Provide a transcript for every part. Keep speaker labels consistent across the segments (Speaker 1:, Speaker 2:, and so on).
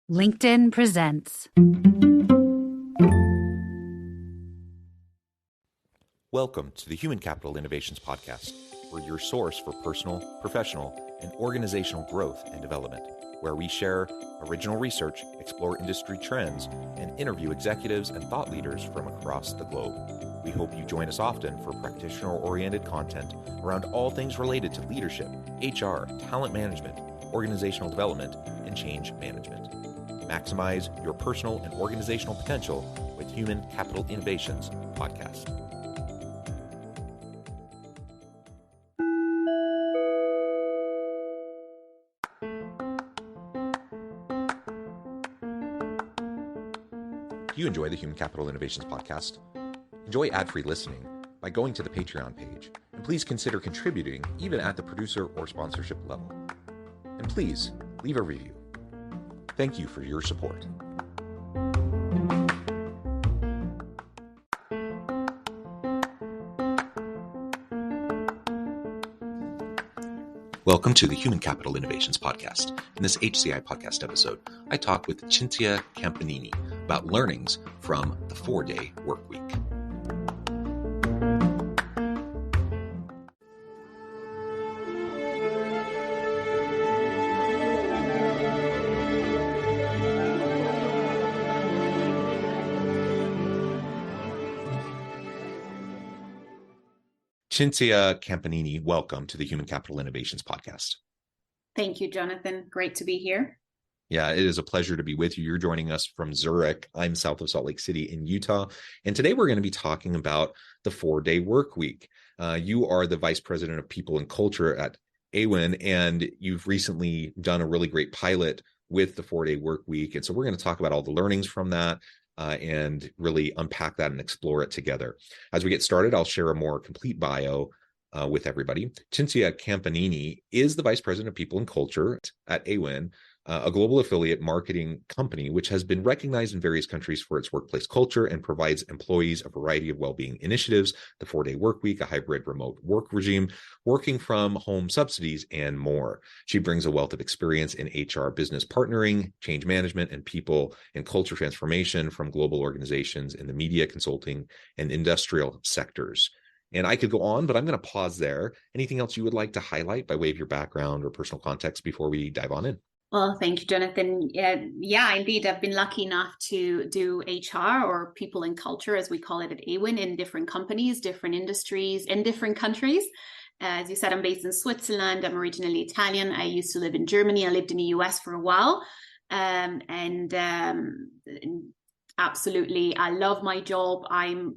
Speaker 1: LinkedIn presents.
Speaker 2: Welcome to the Human Capital Innovations Podcast. We're your source for personal, professional, and organizational growth and development, where we share original research, explore industry trends, and interview executives and thought leaders from across the globe. We hope you join us often for practitioner-oriented content around all things related to leadership, HR, talent management, organizational development, and change management. Maximize your personal and organizational potential with Human Capital Innovations Podcast. Do you enjoy the Human Capital Innovations Podcast? Enjoy ad-free listening by going to the Patreon page, and please consider contributing even at the producer or sponsorship level. And please leave a review. Thank you for your support. Welcome to the Human Capital Innovations Podcast. In this HCI Podcast episode, I talk with Cinzia Campanini about learnings from the 4-day work week. Cinzia Campanini, welcome to the Human Capital Innovations Podcast.
Speaker 3: Thank you, Jonathan. Great to be here.
Speaker 2: Yeah, it is a pleasure to be with you. You're joining us from Zurich. I'm south of Salt Lake City in Utah. And today we're going to be talking about the 4-day work week. You are the Vice President of People and Culture at AWIN, and you've recently done a really great pilot with the 4-day work week. And so we're going to talk about all the learnings from that. And really unpack that and explore it together. As we get started, I'll share a more complete bio with everybody. Cinzia Campanini is the Vice President of People and Culture at AWIN, a global affiliate marketing company which has been recognized in various countries for its workplace culture and provides employees a variety of well-being initiatives, the 4-day work week, a hybrid remote work regime, working from home subsidies, and more. She brings a wealth of experience in HR business partnering, change management, and people and culture transformation from global organizations in the media, consulting, and industrial sectors. And I could go on, but I'm going to pause there. Anything else you would like to highlight by way of your background or personal context before we dive on in?
Speaker 3: Well, thank you, Jonathan. Yeah, indeed. I've been lucky enough to do HR, or people and culture, as we call it at AWIN, in different companies, different industries, in different countries. As you said, I'm based in Switzerland. I'm originally Italian. I used to live in Germany. I lived in the US for a while. Absolutely, I love my job. I'm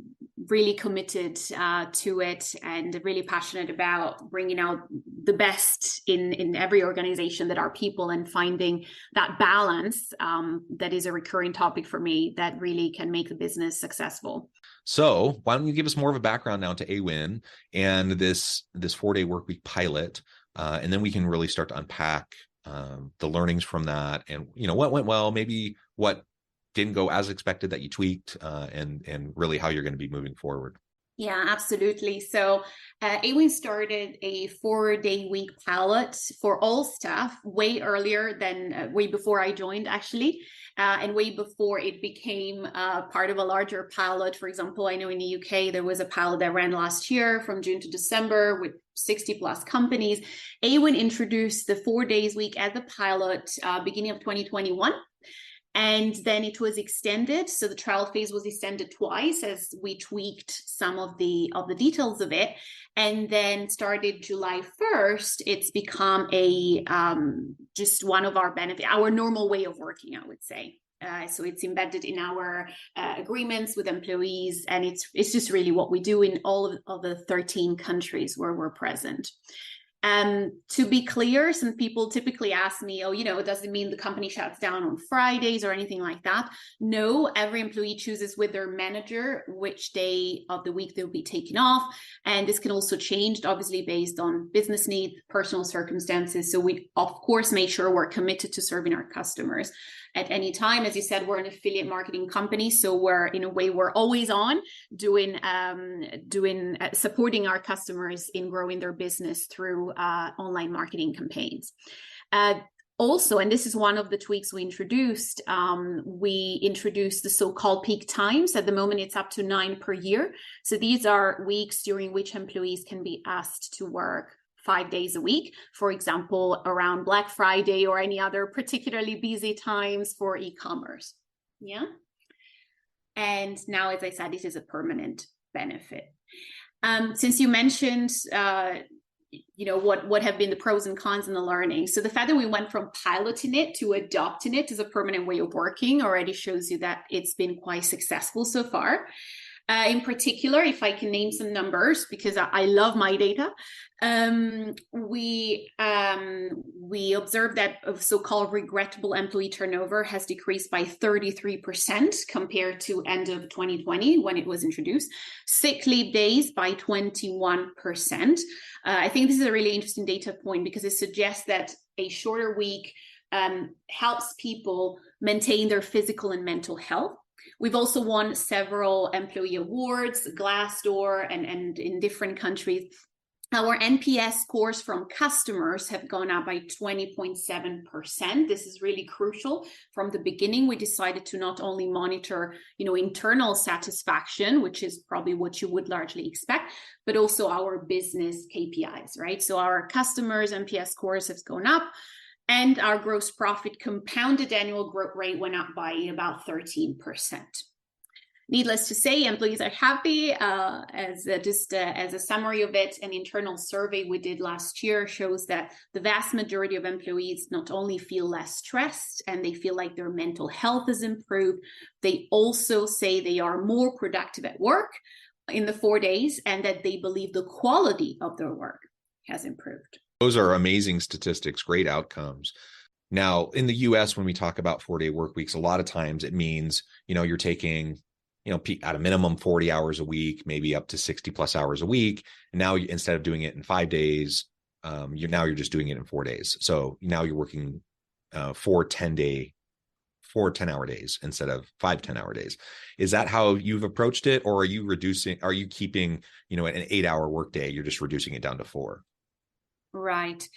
Speaker 3: really committed to it and really passionate about bringing out the best in every organization that are people, and finding that balance that is a recurring topic for me that really can make the business successful.
Speaker 2: So why don't you give us more of a background now to AWIN and this 4-day work week pilot, and then we can really start to unpack the learnings from that, and what went well, maybe what didn't go as expected that you tweaked, and really how you're going to be moving forward.
Speaker 3: Yeah, absolutely. So AWIN started a 4-day week pilot for all staff way earlier than way before I joined, actually, and way before it became part of a larger pilot. For example, I know in the UK, there was a pilot that ran last year from June to December with 60 plus companies. AWIN introduced the 4 days week as a pilot beginning of 2021. And then it was extended. So the trial phase was extended twice as we tweaked some of the details of it. And then started July 1st, it's become a just one of our benefits, our normal way of working, I would say. So it's embedded in our agreements with employees, and it's just really what we do in all of the 13 countries where we're present. To be clear, some people typically ask me, does it mean the company shuts down on Fridays or anything like that? No, every employee chooses with their manager which day of the week they'll be taking off. And this can also change, obviously, based on business needs, personal circumstances. So we, of course, make sure we're committed to serving our customers at any time. As you said, we're an affiliate marketing company, so we're always on supporting our customers in growing their business through online marketing campaigns. Also, and this is one of the tweaks we introduced the so-called peak times. At the moment, it's up to 9 per year. So these are weeks during which employees can be asked to work 5 days a week, for example, around Black Friday or any other particularly busy times for e-commerce. Yeah. And now, as I said, this is a permanent benefit. Since you mentioned, what have been the pros and cons and the learning. So the fact that we went from piloting it to adopting it as a permanent way of working already shows you that it's been quite successful so far. In particular, if I can name some numbers, because I love my data, we observed that of so-called regrettable employee turnover has decreased by 33% compared to end of 2020 when it was introduced. Sick leave days by 21%. I think this is a really interesting data point because it suggests that a shorter week helps people maintain their physical and mental health. We've also won several employee awards, Glassdoor, and in different countries. Our NPS scores from customers have gone up by 20.7%. This is really crucial. From the beginning, we decided to not only monitor, internal satisfaction, which is probably what you would largely expect, but also our business KPIs, right? So our customers' NPS scores have gone up, and our gross profit compounded annual growth rate went up by about 13%. Needless to say, employees are happy. As a summary of it, an internal survey we did last year shows that the vast majority of employees not only feel less stressed and they feel like their mental health is improved, they also say they are more productive at work in the 4 days and that they believe the quality of their work has improved.
Speaker 2: Those are amazing statistics, great outcomes. Now, in the US, when we talk about 4-day work weeks, a lot of times it means, you're taking, at a minimum 40 hours a week, maybe up to 60 plus hours a week. And now instead of doing it in 5 days, you're just doing it in 4 days. So now you're working 4 10-hour days instead of 5 10-hour days. Is that how you've approached it? Or are you keeping, an 8-hour workday, you're just reducing it down to 4?
Speaker 3: Right.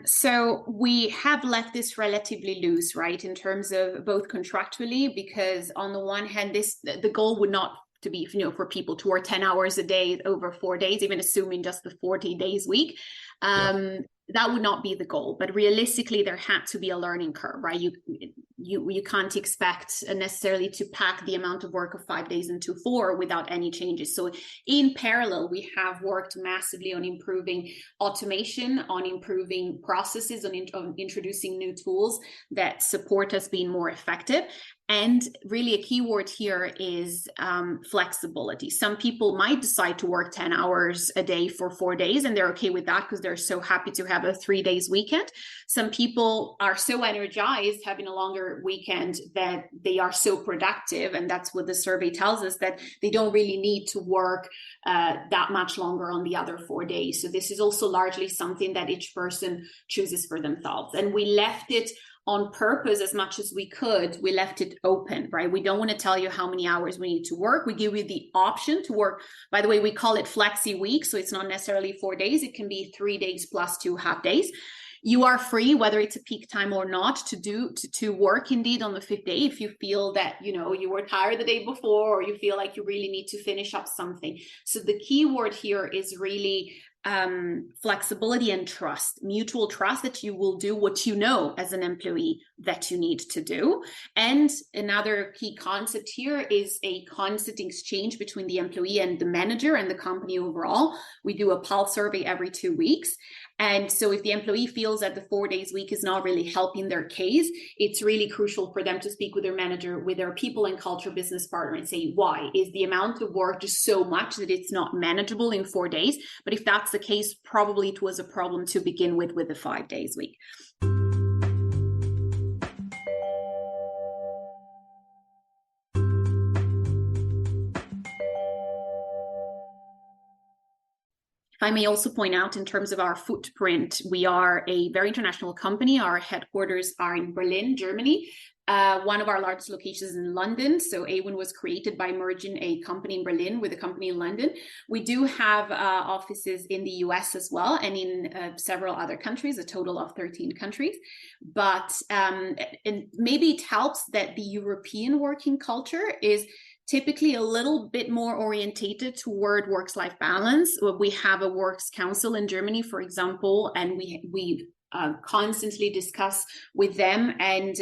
Speaker 3: So we have left this relatively loose, right, in terms of both contractually, because on the one hand, the goal would not to be, for people to work 10 hours a day over 4 days, even assuming just the 40 days week. That would not be the goal, but realistically, there had to be a learning curve, right? You can't expect necessarily to pack the amount of work of 5 days into 4 without any changes. So in parallel, we have worked massively on improving automation, on improving processes, on introducing new tools that support us being more effective. And really a key word here is flexibility. Some people might decide to work 10 hours a day for 4 days, and they're okay with that because they're so happy to have a 3 days weekend. Some people are so energized having a longer weekend that they are so productive. And that's what the survey tells us, that they don't really need to work that much longer on the other 4 days. So this is also largely something that each person chooses for themselves. And we left it on purpose as much as we could. We left it open, right? We don't want to tell you how many hours we need to work. We give you the option to work. By the way, we call it flexi week. So it's not necessarily 4 days. It can be 3 days plus 2 half days. You are free, whether it's a peak time or not, to work indeed on the 5th day if you feel that, you were tired the day before, or you feel like you really need to finish up something. So the key word here is really flexibility and trust, mutual trust that you will do what you know as an employee that you need to do. And another key concept here is a constant exchange between the employee and the manager and the company overall. We do a pulse survey every 2 weeks. And so if the employee feels that the 4 days week is not really helping their case, it's really crucial for them to speak with their manager, with their people and culture business partner, and say, why? Is the amount of work just so much that it's not manageable in 4 days? But if that's the case, probably it was a problem to begin with the 5 days week. If I may also point out, in terms of our footprint, we are a very international company. Our headquarters are in Berlin, Germany, One of our largest locations in London. So AWIN was created by merging a company in Berlin with a company in London. We do have offices in the US as well, and in several other countries, a total of 13 countries. But and maybe it helps that the European working culture is typically a little bit more orientated toward work-life balance. We have a works council in Germany, for example, and we constantly discuss with them, and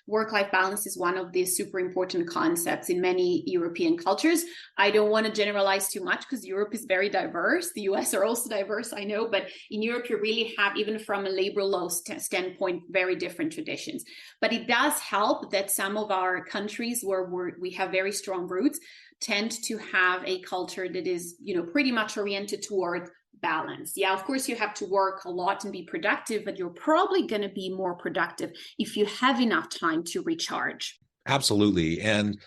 Speaker 3: work-life balance is one of the super important concepts in many European cultures. I don't want to generalize too much because Europe is very diverse. The US are also diverse, I know, but in Europe you really have, even from a labor law standpoint, very different traditions. But it does help that some of our countries where we have very strong roots tend to have a culture that is, pretty much oriented toward balance. Yeah, of course you have to work a lot and be productive, but you're probably going to be more productive if you have enough time to recharge.
Speaker 2: Absolutely. And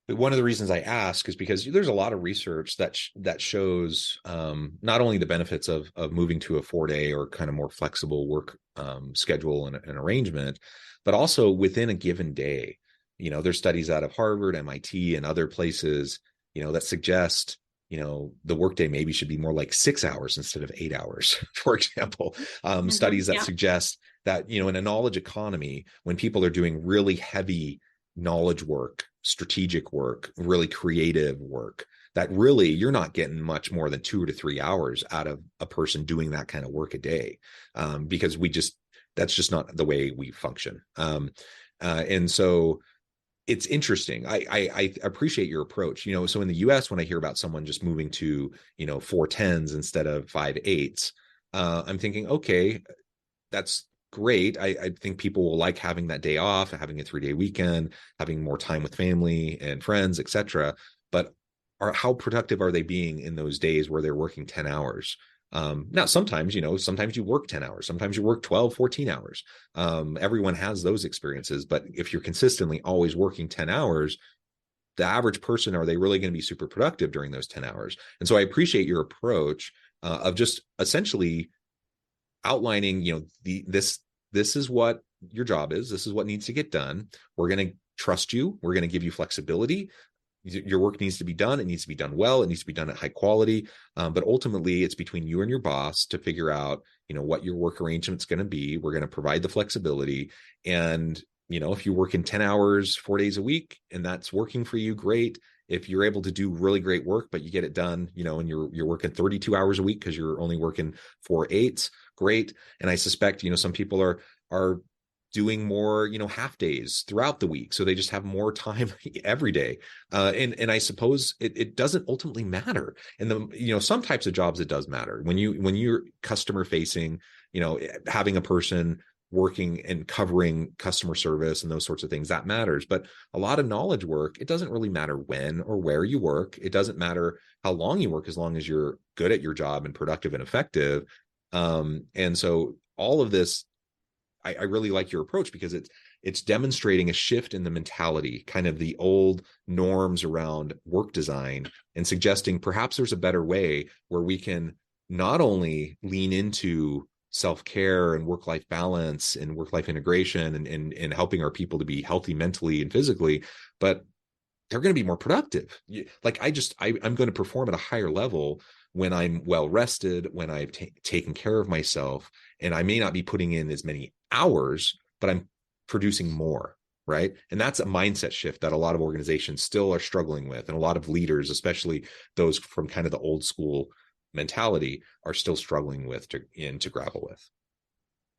Speaker 2: one of the reasons I ask is because there's a lot of research that shows not only the benefits of moving to a 4-day or kind of more flexible work schedule and arrangement, but also within a given day. There's studies out of Harvard, MIT, and other places, that suggest the workday maybe should be more like 6 hours instead of 8 hours, for example. Studies that suggest that, in a knowledge economy, when people are doing really heavy knowledge work, strategic work, really creative work, that really you're not getting much more than 2 to 3 hours out of a person doing that kind of work a day, because that's just not the way we function. And so it's interesting. I appreciate your approach. So in the US, when I hear about someone just moving to, 4/10s instead of 5/8s, I'm thinking, okay, that's great. I think people will like having that day off, having a 3-day weekend, having more time with family and friends, etc. But how productive are they being in those days where they're working 10 hours? Now, sometimes you work 10 hours, sometimes you work 12, 14 hours. Everyone has those experiences, but if you're consistently always working 10 hours, the average person, are they really going to be super productive during those 10 hours? And so I appreciate your approach of just essentially outlining, this is what your job is. This is what needs to get done. We're going to trust you. We're going to give you flexibility. Your work needs to be done. It needs to be done well. It needs to be done at high quality. But ultimately, it's between you and your boss to figure out, what your work arrangement's going to be. We're going to provide the flexibility. And, if you work in 10 hours, 4 days a week, and that's working for you, great. If you're able to do really great work, but you get it done, and you're working 32 hours a week because you're only working 4/8s, great. And I suspect, some people are doing more, half days throughout the week. So they just have more time every day. And I suppose it doesn't ultimately matter. And some types of jobs, it does matter. When you're customer facing, having a person working and covering customer service and those sorts of things, that matters. But a lot of knowledge work, it doesn't really matter when or where you work. It doesn't matter how long you work, as long as you're good at your job and productive and effective. And so all of this, I really like your approach, because it's demonstrating a shift in the mentality, kind of the old norms around work design, and suggesting perhaps there's a better way where we can not only lean into self-care and work-life balance and work-life integration and helping our people to be healthy mentally and physically, but they're going to be more productive. Like I'm going to perform at a higher level when I'm well rested, when I've taken care of myself, and I may not be putting in as many hours, but I'm producing more, right? And that's a mindset shift that a lot of organizations still are struggling with. And a lot of leaders, especially those from kind of the old school mentality, are still struggling with to grapple with.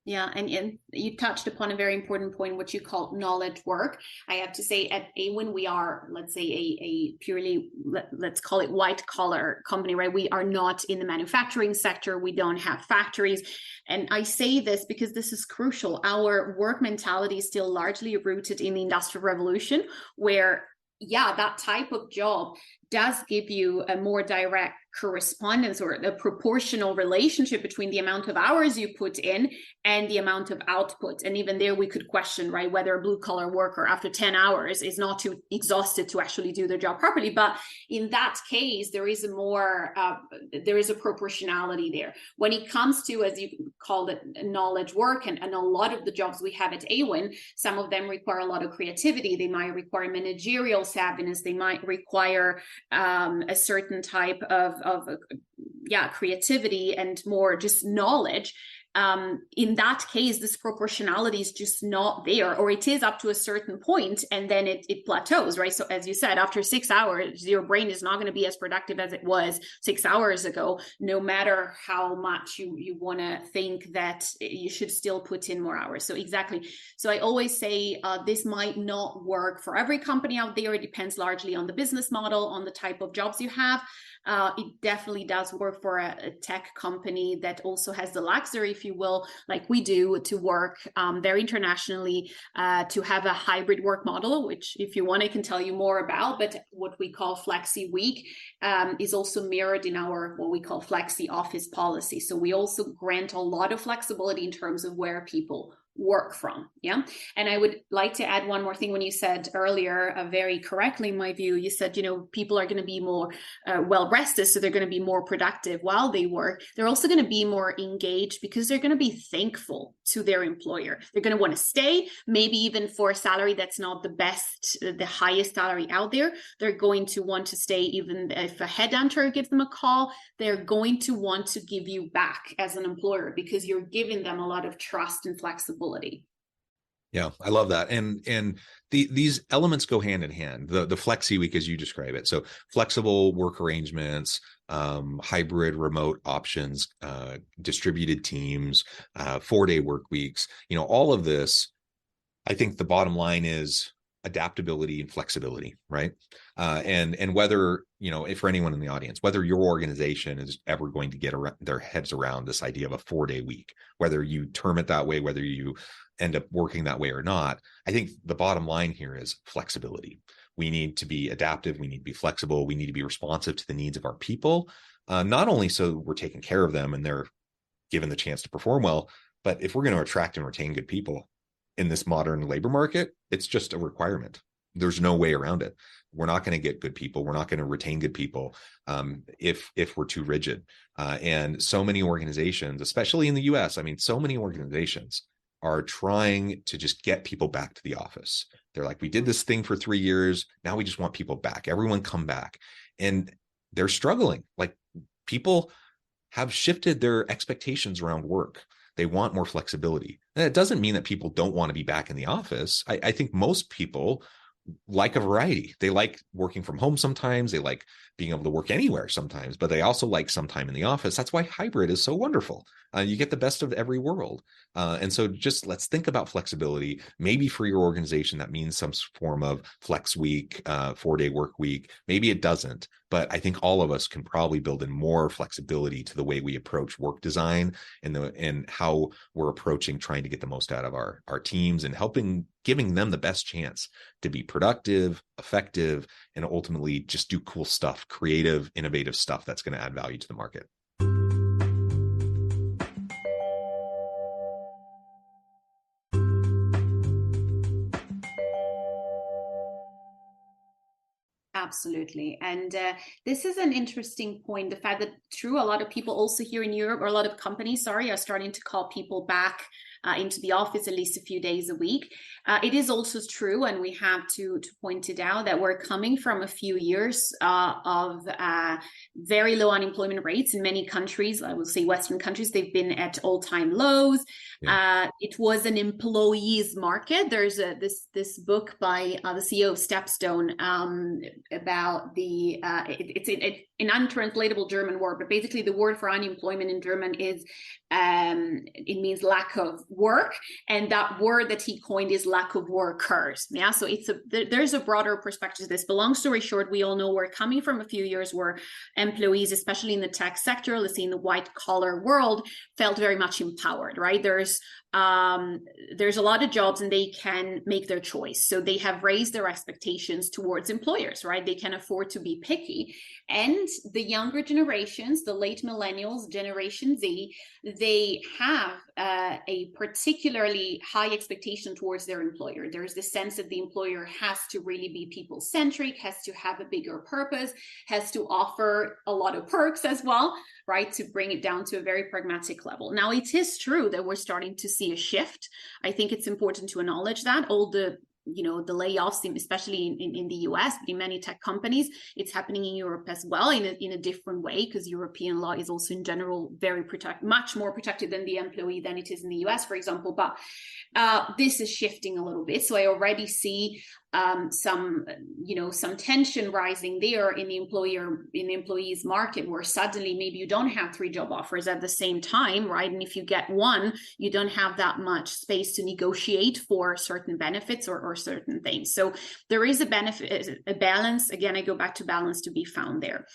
Speaker 3: Yeah, and you touched upon a very important point, what you call knowledge work. I have to say, at AWIN, we are, let's say, a purely, let's call it white collar company, right? We are not in the manufacturing sector. We don't have factories. And I say this because this is crucial. Our work mentality is still largely rooted in the Industrial Revolution, where that type of job does give you a more direct correspondence or a proportional relationship between the amount of hours you put in and the amount of output. And even there we could question, right, whether a blue collar worker after 10 hours is not too exhausted to actually do their job properly. But in that case, there is a proportionality there. When it comes to, as you called it, knowledge work, and a lot of the jobs we have at AWIN, some of them require a lot of creativity. They might require managerial savviness. They might require a certain type of creativity and more just knowledge. In that case, this proportionality is just not there, or it is up to a certain point and then it plateaus, right? So as you said, after 6 hours, your brain is not going to be as productive as it was 6 hours ago, no matter how much you want to think that you should still put in more hours. So exactly. So I always say this might not work for every company out there. It depends largely on the business model, on the type of jobs you have. It definitely does work for a tech company that also has the luxury, if you will, like we do, to work very internationally, to have a hybrid work model, which if you want, I can tell you more about, but what we call Flexi Week is also mirrored in our what we call Flexi Office policy. So we also grant a lot of flexibility in terms of where people work from. Yeah. And I would like to add one more thing. When you said earlier, very correctly, in my view, you said, people are going to be more well rested, so they're going to be more productive while they work. They're also going to be more engaged because they're going to be thankful to their employer. They're going to want to stay, maybe even for a salary that's not the best, the highest salary out there. They're going to want to stay even if a headhunter gives them a call. They're going to want to give you back as an employer because you're giving them a lot of trust and flexibility.
Speaker 2: Yeah, I love that. And these elements go hand in hand. The Flexi Week, as you describe it. So flexible work arrangements, hybrid remote options, distributed teams, 4-day work weeks, all of this. I think the bottom line is adaptability and flexibility, right? And whether, if for anyone in the audience, whether your organization is ever going to get their heads around this idea of a 4-day week, whether you term it that way, whether you end up working that way or not, I think the bottom line here is flexibility. We need to be adaptive. We need to be flexible. We need to be responsive to the needs of our people, not only so we're taking care of them and they're given the chance to perform well, but if we're going to attract and retain good people in this modern labor market, it's just a requirement. There's no way around it. We're not going to get good people. We're not going to retain good people if we're too rigid. And so many organizations, especially in the US, so many organizations are trying to just get people back to the office. They're like, we did this thing for 3 years. Now we just want people back. Everyone come back. And they're struggling. Like, people have shifted their expectations around work. They want more flexibility. And it doesn't mean that people don't want to be back in the office. I think most people like a variety. They like working from home sometimes. They like being able to work anywhere sometimes, but they also like some time in the office. That's why hybrid is so wonderful. You get the best of every world. And so just let's think about flexibility. Maybe for your organization, that means some form of flex week, 4-day work week. Maybe it doesn't, but I think all of us can probably build in more flexibility to the way we approach work design and how we're approaching trying to get the most out of our teams and giving them the best chance to be productive, effective, and ultimately just do cool stuff, creative, innovative stuff that's going to add value to the market.
Speaker 3: Absolutely. And this is an interesting point, the fact that a lot of people also here in Europe, or a lot of companies, are starting to call people back into the office at least a few days a week. It is also true, and we have to point it out, that we're coming from a few years of very low unemployment rates in many countries. I would say Western countries, they've been at all-time lows. Yeah. It was an employees market. There's this book by the CEO of Stepstone about it's an untranslatable German word, but basically the word for unemployment in German is it means lack of work, and that word that he coined is lack of workers. Yeah, so there's a broader perspective to this. But long story short, we all know we're coming from a few years where employees, especially in the tech sector, let's say in the white collar world, felt very much empowered, right? There's there's a lot of jobs and they can make their choice. So they have raised their expectations towards employers, right? They can afford to be picky. And the younger generations, the late millennials, Generation Z, they have a particularly high expectation towards their employer. There's the sense that the employer has to really be people-centric, has to have a bigger purpose, has to offer a lot of perks as well, right? To bring it down to a very pragmatic level. Now, it is true that we're starting to see a shift. I think it's important to acknowledge that. All the layoffs, especially in the US, but in many tech companies, it's happening in Europe as well in a different way, because European law is also in general much more protected than the employee than it is in the US, for example. But this is shifting a little bit. So I already see some tension rising there in the employees market, where suddenly maybe you don't have 3 job offers at the same time, right? And if you get one, you don't have that much space to negotiate for certain benefits or certain things. So there is a balance. Again, I go back to balance to be found there.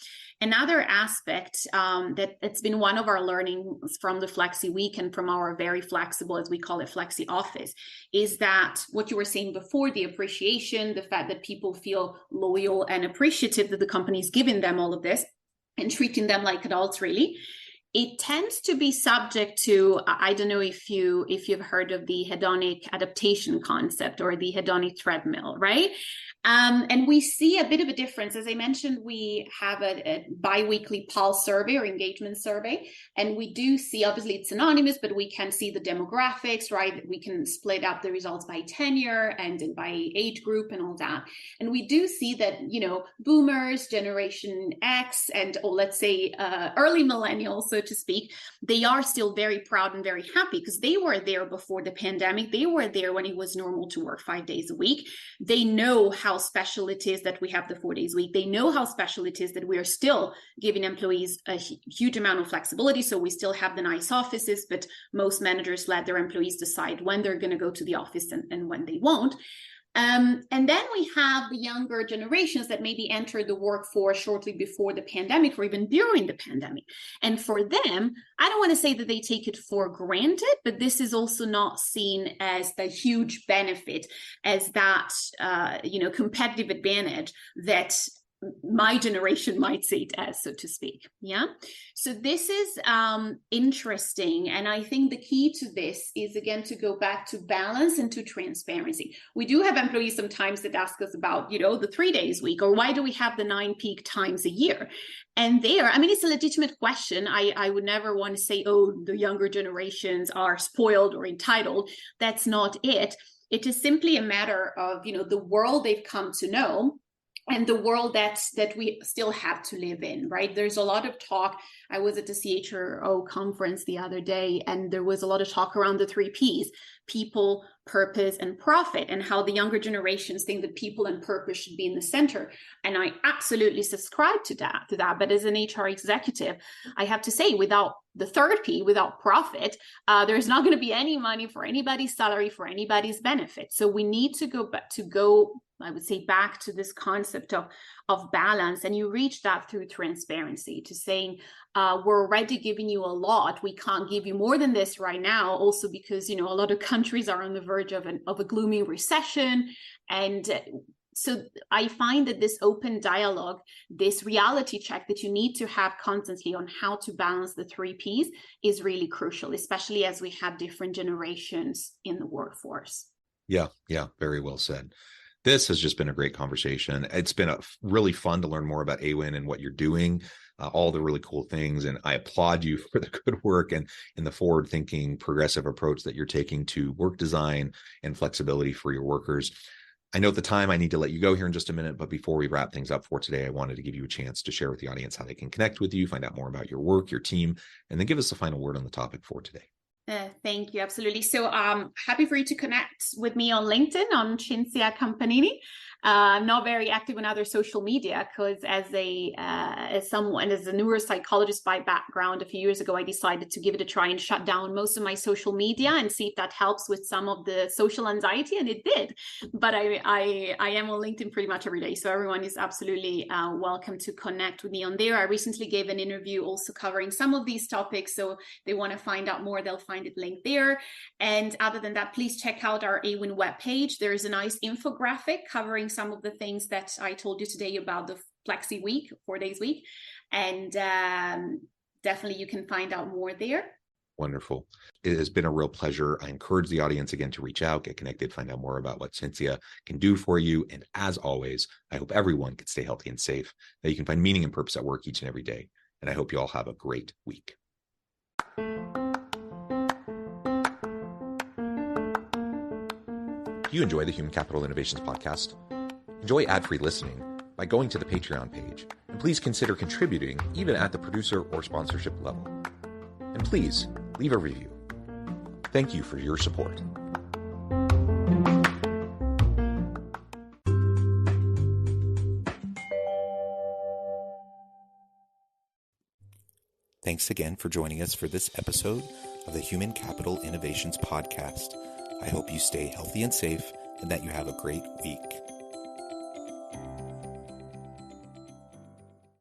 Speaker 3: Another aspect that it's been one of our learnings from the Flexi Week and from our very flexible, as we call it, Flexi Office, is that what you were saying before, the appreciation, the fact that people feel loyal and appreciative that the company is giving them all of this and treating them like adults, really. It tends to be subject to, I don't know if you've heard of the hedonic adaptation concept or the hedonic treadmill, right? And we see a bit of a difference. As I mentioned, we have a bi-weekly pulse survey or engagement survey, and we do see, obviously it's anonymous, but we can see the demographics, right? We can split up the results by tenure and by age group and all that. And we do see that, boomers, Generation X, and let's say early millennials, so to speak, they are still very proud and very happy because they were there before the pandemic. They were there when it was normal to work 5 days a week. They know how special it is that we have the 4 days a week. They know how special it is that we are still giving employees a huge amount of flexibility. So we still have the nice offices, but most managers let their employees decide when they're going to go to the office and when they won't. And then we have the younger generations that maybe entered the workforce shortly before the pandemic or even during the pandemic. And for them, I don't want to say that they take it for granted, but this is also not seen as the huge benefit, as that, competitive advantage that my generation might see it as, so to speak. Yeah. So this is interesting. And I think the key to this is, again, to go back to balance and to transparency. We do have employees sometimes that ask us about, the 3 days a week, or why do we have the 9 peak times a year? And it's a legitimate question. I would never want to say, oh, the younger generations are spoiled or entitled. That's not it. It is simply a matter of, the world they've come to know and the world that we still have to live in, right? There's a lot of talk. I was at the CHRO conference the other day, and there was a lot of talk around the 3 Ps: people, purpose, and profit, and how the younger generations think that people and purpose should be in the center. And I absolutely subscribe to that. But as an HR executive, I have to say, without the 3rd P, without profit, there's not going to be any money for anybody's salary, for anybody's benefit. So we need to go I would say, back to this concept of balance. And you reach that through transparency, to saying, we're already giving you a lot. We can't give you more than this right now. Also because, a lot of countries are on the verge of a gloomy recession. And so I find that this open dialogue, this reality check that you need to have constantly on how to balance the 3 Ps is really crucial, especially as we have different generations in the workforce.
Speaker 2: Yeah, very well said. This has just been a great conversation. It's been really fun to learn more about AWIN and what you're doing, all the really cool things. And I applaud you for the good work and the forward-thinking, progressive approach that you're taking to work design and flexibility for your workers. I know at the time I need to let you go here in just a minute, but before we wrap things up for today, I wanted to give you a chance to share with the audience how they can connect with you, find out more about your work, your team, and then give us the final word on the topic for today.
Speaker 3: Thank you. Absolutely. So happy for you to connect with me on LinkedIn on Cinzia Campanini. I'm not very active on other social media because as a neuropsychologist by background, a few years ago, I decided to give it a try and shut down most of my social media and see if that helps with some of the social anxiety, and it did. But I am on LinkedIn pretty much every day, so everyone is absolutely welcome to connect with me on there. I recently gave an interview also covering some of these topics, so they want to find out more, they'll find it linked there. And other than that, please check out our AWIN webpage. There is a nice infographic covering some of the things that I told you today about the Flexi week, 4 days week. And definitely you can find out more there.
Speaker 2: Wonderful. It has been a real pleasure. I encourage the audience again to reach out, get connected, find out more about what Cinzia can do for you. And as always, I hope everyone can stay healthy and safe, that you can find meaning and purpose at work each and every day. And I hope you all have a great week. Do you enjoy the Human Capital Innovations podcast? Enjoy ad-free listening by going to the Patreon page, and please consider contributing even at the producer or sponsorship level. And please leave a review. Thank you for your support. Thanks again for joining us for this episode of the Human Capital Innovations podcast. I hope you stay healthy and safe and that you have a great week.